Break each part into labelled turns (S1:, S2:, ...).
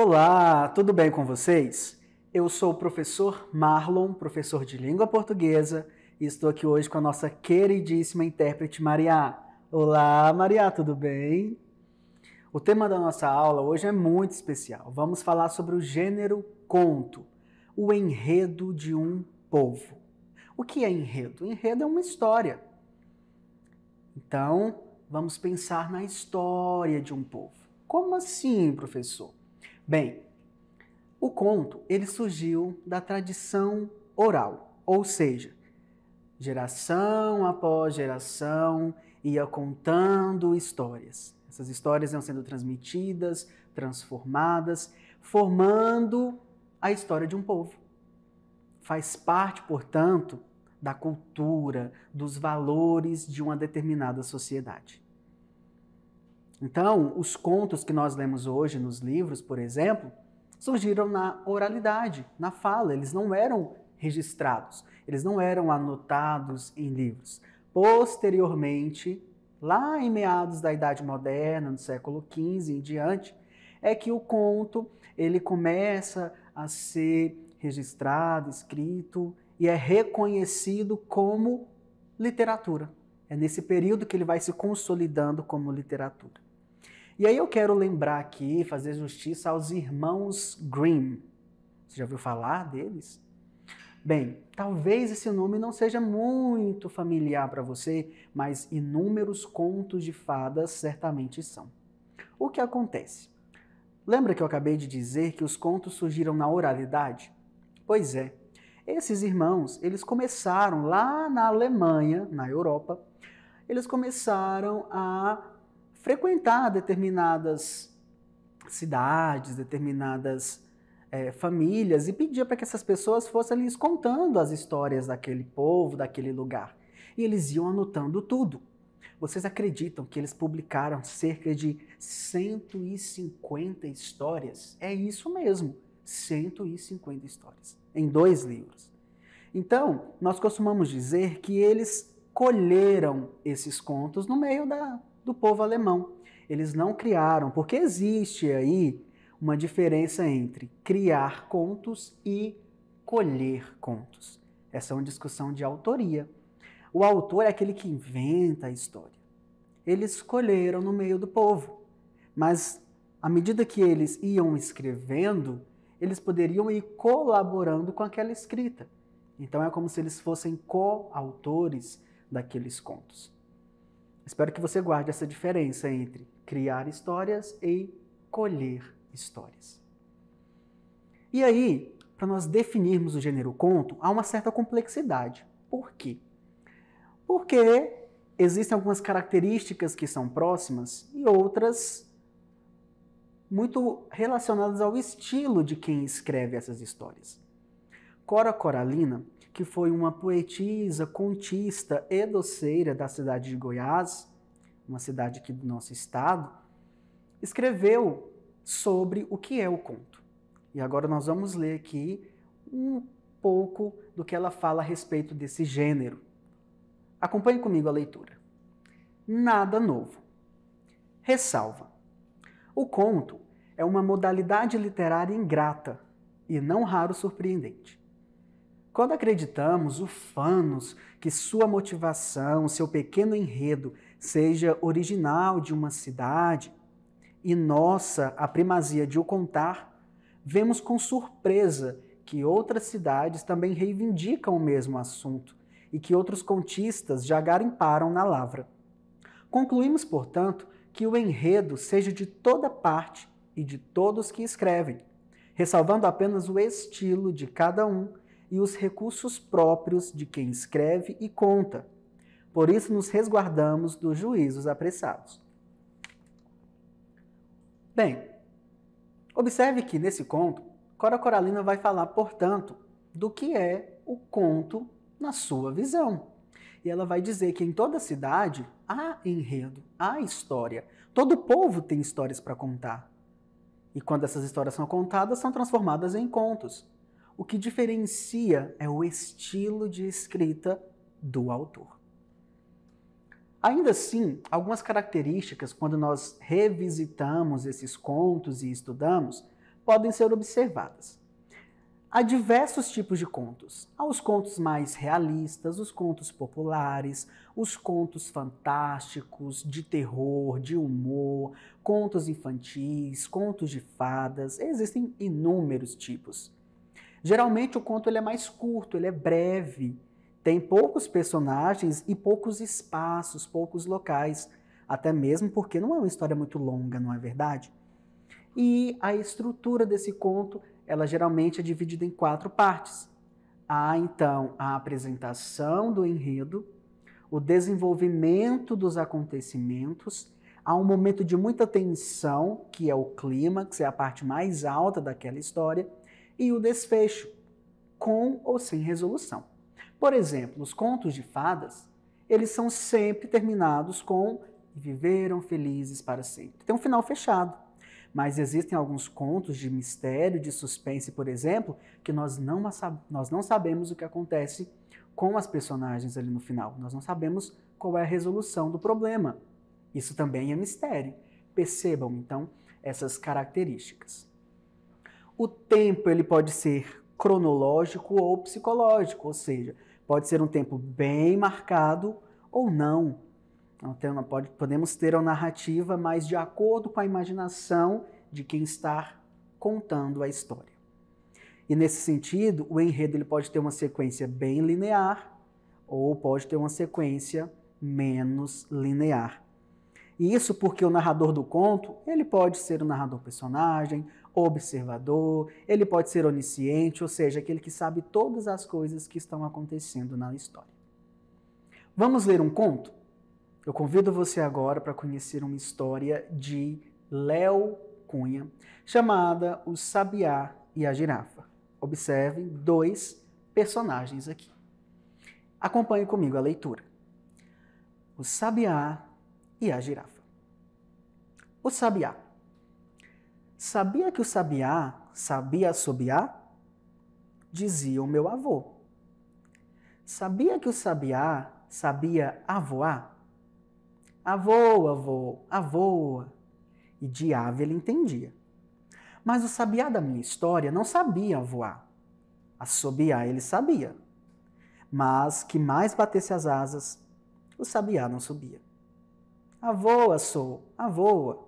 S1: Olá, tudo bem com vocês? Eu sou o professor Marlon, professor de língua portuguesa, e estou aqui hoje com a nossa queridíssima intérprete Maria. Olá, Maria, tudo bem? O tema da nossa aula hoje é muito especial. Vamos falar sobre o gênero conto, o enredo de um povo. O que é enredo? Enredo é uma história. Então, vamos pensar na história de um povo. Como assim, professor? Bem, o conto, ele surgiu da tradição oral, ou seja, geração após geração ia contando histórias. Essas histórias iam sendo transmitidas, transformadas, formando a história de um povo. Faz parte, portanto, da cultura, dos valores de uma determinada sociedade. Então, os contos que nós lemos hoje nos livros, por exemplo, surgiram na oralidade, na fala. Eles não eram registrados, eles não eram anotados em livros. Posteriormente, lá em meados da Idade Moderna, no século XV em diante, é que o conto ele começa a ser registrado, escrito e é reconhecido como literatura. É nesse período que ele vai se consolidando como literatura. E aí eu quero lembrar aqui, fazer justiça aos irmãos Grimm. Você já ouviu falar deles? Bem, talvez esse nome não seja muito familiar para você, mas inúmeros contos de fadas certamente são. O que acontece? Lembra que eu acabei de dizer que os contos surgiram na oralidade? Pois é, esses irmãos, eles começaram lá na Alemanha, na Europa, eles começaram a frequentar determinadas cidades, determinadas famílias e pedia para que essas pessoas fossem lhes contando as histórias daquele povo, daquele lugar. E eles iam anotando tudo. Vocês acreditam que eles publicaram cerca de 150 histórias? É isso mesmo, 150 histórias, em 2 livros. Então, nós costumamos dizer que eles colheram esses contos no meio do povo alemão. Eles não criaram, porque existe aí uma diferença entre criar contos e colher contos. Essa é uma discussão de autoria. O autor é aquele que inventa a história. Eles colheram no meio do povo, mas à medida que eles iam escrevendo, eles poderiam ir colaborando com aquela escrita. Então é como se eles fossem coautores daqueles contos. Espero que você guarde essa diferença entre criar histórias e colher histórias. E aí, para nós definirmos o gênero conto, há uma certa complexidade. Por quê? Porque existem algumas características que são próximas e outras muito relacionadas ao estilo de quem escreve essas histórias. Cora Coralina, que foi uma poetisa, contista e doceira da cidade de Goiás, uma cidade aqui do nosso estado, escreveu sobre o que é o conto. E agora nós vamos ler aqui um pouco do que ela fala a respeito desse gênero. Acompanhe comigo a leitura. Nada novo. Ressalva. O conto é uma modalidade literária ingrata e não raro surpreendente. Quando acreditamos, ufanos, que sua motivação, seu pequeno enredo seja original de uma cidade e nossa a primazia de o contar, vemos com surpresa que outras cidades também reivindicam o mesmo assunto e que outros contistas já garimparam na lavra. Concluímos, portanto, que o enredo seja de toda parte e de todos que escrevem, ressalvando apenas o estilo de cada um e os recursos próprios de quem escreve e conta. Por isso nos resguardamos dos juízos apressados. Bem, observe que nesse conto, Cora Coralina vai falar, portanto, do que é o conto na sua visão. E ela vai dizer que em toda cidade há enredo, há história. Todo povo tem histórias para contar. E quando essas histórias são contadas, são transformadas em contos. O que diferencia é o estilo de escrita do autor. Ainda assim, algumas características, quando nós revisitamos esses contos e estudamos, podem ser observadas. Há diversos tipos de contos. Há os contos mais realistas, os contos populares, os contos fantásticos, de terror, de humor, contos infantis, contos de fadas. Existem inúmeros tipos. Geralmente o conto ele é mais curto, ele é breve, tem poucos personagens e poucos espaços, poucos locais, até mesmo porque não é uma história muito longa, não é verdade? E a estrutura desse conto, ela geralmente é dividida em 4 partes. Há, então, a apresentação do enredo, o desenvolvimento dos acontecimentos, há um momento de muita tensão, que é o clímax, é a parte mais alta daquela história, e o desfecho, com ou sem resolução. Por exemplo, os contos de fadas, eles são sempre terminados com viveram felizes para sempre. Tem um final fechado. Mas existem alguns contos de mistério, de suspense, por exemplo, que nós não sabemos o que acontece com as personagens ali no final. Nós não sabemos qual é a resolução do problema. Isso também é mistério. Percebam, então, essas características. O tempo ele pode ser cronológico ou psicológico, ou seja, pode ser um tempo bem marcado ou não. Então, podemos ter a narrativa mais de acordo com a imaginação de quem está contando a história. E nesse sentido, o enredo ele pode ter uma sequência bem linear ou pode ter uma sequência menos linear. E isso porque o narrador do conto, ele pode ser o narrador personagem, observador, ele pode ser onisciente, ou seja, aquele que sabe todas as coisas que estão acontecendo na história. Vamos ler um conto? Eu convido você agora para conhecer uma história de Léo Cunha, chamada O Sabiá e a Girafa. Observem 2 personagens aqui. Acompanhe comigo a leitura. O Sabiá e a Girafa. O Sabiá. Sabia que o sabiá sabia assobiar? Dizia o meu avô. Sabia que o sabiá sabia avoar? Avoa, avô, avoa. E de ave ele entendia. Mas o sabiá da minha história não sabia voar. Assobiar ele sabia. Mas que mais batesse as asas, o sabiá não subia. Avoa, sou, avoa.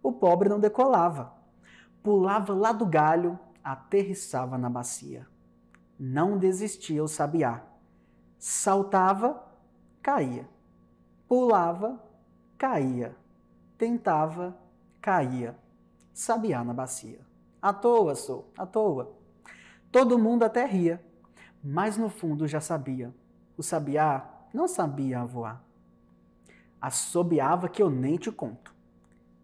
S1: O pobre não decolava. Pulava lá do galho, aterrissava na bacia. Não desistia o sabiá. Saltava, caía. Pulava, caía. Tentava, caía. Sabiá na bacia. À toa, sou, à toa. Todo mundo até ria, mas no fundo já sabia. O sabiá não sabia voar. Assobiava que eu nem te conto.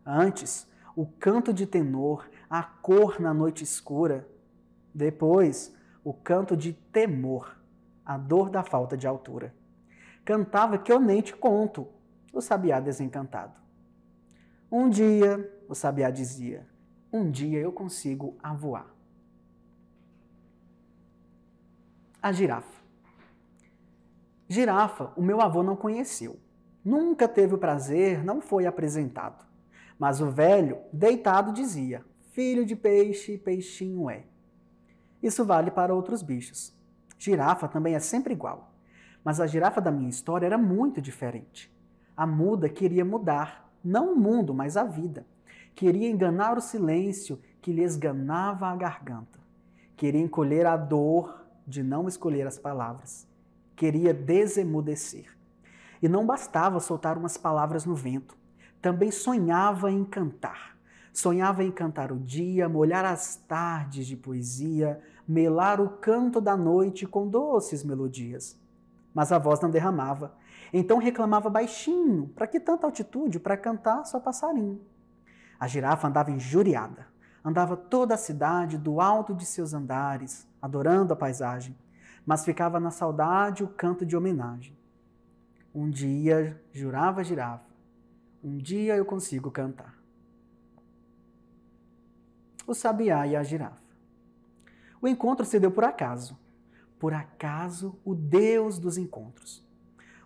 S1: Antes, o canto de tenor, a cor na noite escura. Depois, o canto de temor, a dor da falta de altura. Cantava que eu nem te conto, o sabiá desencantado. Um dia, o sabiá dizia, um dia eu consigo voar. A girafa. Girafa, o meu avô não conheceu. Nunca teve o prazer, não foi apresentado. Mas o velho, deitado, dizia, filho de peixe, peixinho é. Isso vale para outros bichos. Girafa também é sempre igual. Mas a girafa da minha história era muito diferente. A muda queria mudar, não o mundo, mas a vida. Queria enganar o silêncio que lhe esganava a garganta. Queria encolher a dor de não escolher as palavras. Queria desemudecer. E não bastava soltar umas palavras no vento. Também sonhava em cantar. Sonhava em cantar o dia, molhar as tardes de poesia, melar o canto da noite com doces melodias. Mas a voz não derramava. Então reclamava baixinho, para que tanta altitude para cantar só passarinho. A girafa andava injuriada. Andava toda a cidade do alto de seus andares, adorando a paisagem, mas ficava na saudade o canto de homenagem. Um dia, jurava a girafa, um dia eu consigo cantar. O sabiá e a girafa. O encontro se deu por acaso. Por acaso, o Deus dos encontros.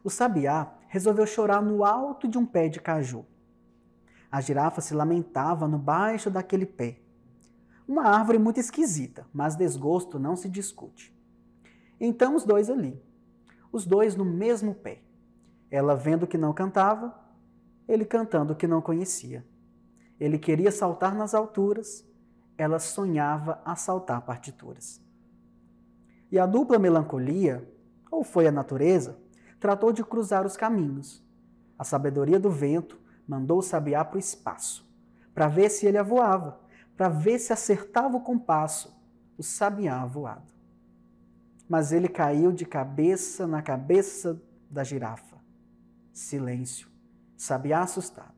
S1: O sabiá resolveu chorar no alto de um pé de caju. A girafa se lamentava no baixo daquele pé. Uma árvore muito esquisita, mas desgosto não se discute. Então os dois ali, os dois no mesmo pé. Ela vendo que não cantava, ele cantando que não conhecia. Ele queria saltar nas alturas, ela sonhava a saltar partituras. E a dupla melancolia, ou foi a natureza, tratou de cruzar os caminhos. A sabedoria do vento mandou o sabiá para o espaço, para ver se ele avoava, para ver se acertava o compasso, o sabiá voado. Mas ele caiu de cabeça na cabeça da girafa. Silêncio, sabiá assustado.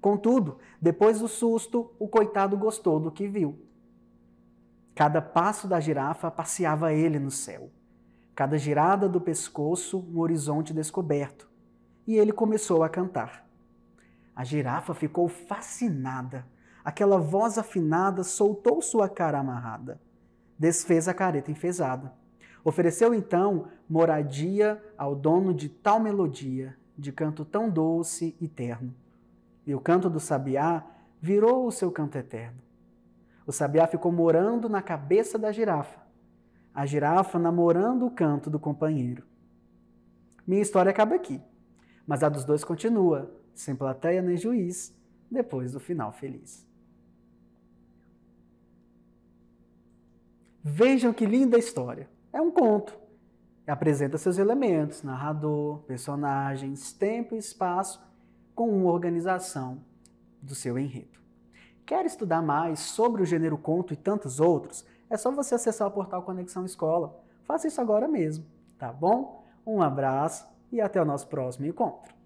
S1: Contudo, depois do susto, o coitado gostou do que viu. Cada passo da girafa passeava ele no céu. Cada girada do pescoço, um horizonte descoberto. E ele começou a cantar. A girafa ficou fascinada. Aquela voz afinada soltou sua cara amarrada. Desfez a careta enfesada. Ofereceu então moradia ao dono de tal melodia, de canto tão doce e terno. E o canto do sabiá virou o seu canto eterno. O sabiá ficou morando na cabeça da girafa. A girafa namorando o canto do companheiro. Minha história acaba aqui, mas a dos dois continua, sem plateia nem juiz, depois do final feliz. Vejam que linda história. É um conto. Apresenta seus elementos, narrador, personagens, tempo e espaço, com uma organização do seu enredo. Quer estudar mais sobre o gênero conto e tantos outros? É só você acessar o portal Conexão Escola. Faça isso agora mesmo, tá bom? Um abraço e até o nosso próximo encontro.